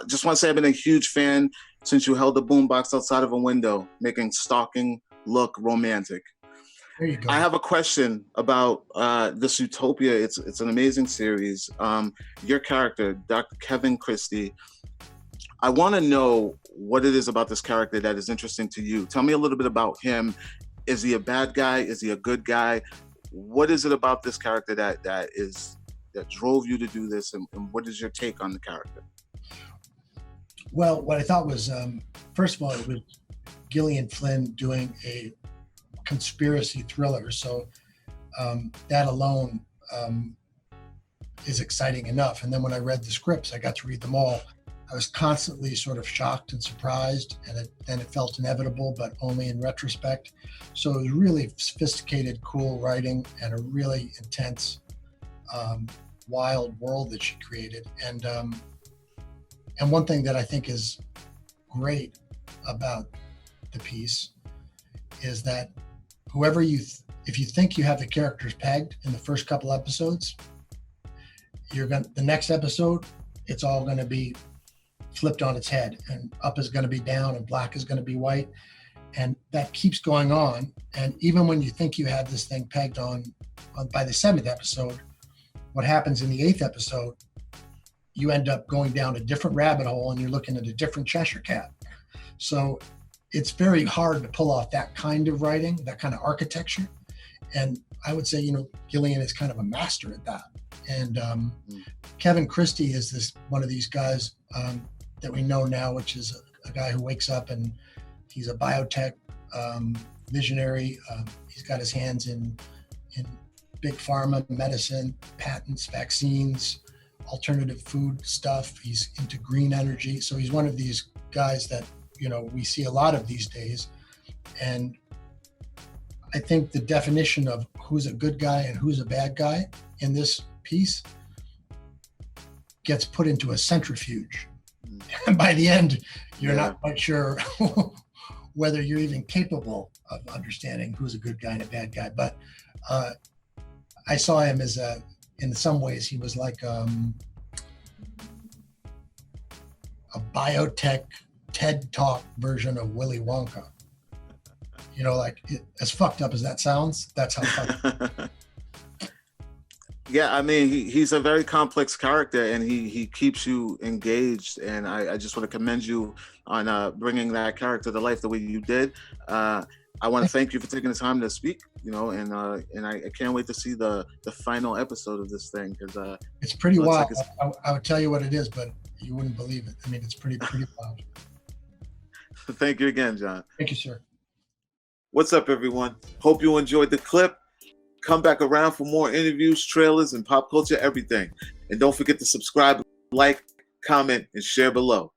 just want to say I've been a huge fan since you held the boombox outside of a window, making stalking look romantic. There you go. I have a question about this Utopia. It's an amazing series. Your character, Dr. Kevin Christie, I want to know what it is about this character that is interesting to you. Tell me a little bit about him. Is he a bad guy? Is he a good guy? What is it about this character that drove you to do this, and what is your take on the character? Well, what I thought was, first of all, it was Gillian Flynn doing a conspiracy thriller, so that alone is exciting enough. And then when I read the scripts, I got to read them all. I was constantly sort of shocked and surprised, and then it felt inevitable, but only in retrospect. So it was really sophisticated, cool writing, and a really intense, wild world that she created. And one thing that I think is great about the piece is that whoever if you think you have the characters pegged in the first couple episodes, the next episode, it's all going to be flipped on its head, and up is going to be down and black is going to be white, and that keeps going on. And even when you think you have this thing pegged on by the 7th episode, what happens in the 8th episode, you end up going down a different rabbit hole and you're looking at a different Cheshire cat. So it's very hard to pull off that kind of writing, that kind of architecture. And I would say, Gillian is kind of a master at that. And Kevin Christie is one of these guys that we know now, which is a guy who wakes up and he's a biotech visionary. He's got his hands in big pharma, medicine, patents, vaccines, alternative food stuff. He's into green energy. So he's one of these guys that, we see a lot of these days. And I think the definition of who's a good guy and who's a bad guy in this piece gets put into a centrifuge. And by the end, you're not quite sure whether you're even capable of understanding who's a good guy and a bad guy. But I saw him as in some ways, he was like a biotech TED Talk version of Willy Wonka. As fucked up as that sounds, that's how fucked up. Yeah, I mean, he's a very complex character, and he keeps you engaged. And I just want to commend you on bringing that character to life the way you did. I want to thank you for taking the time to speak. And I can't wait to see the final episode of this thing, because it's pretty wild. Like I would tell you what it is, but you wouldn't believe it. I mean, it's pretty wild. Thank you again, John. Thank you, sir. What's up, everyone? Hope you enjoyed the clip. Come back around for more interviews, trailers, and pop culture everything. And don't forget to subscribe, like, comment, and share below.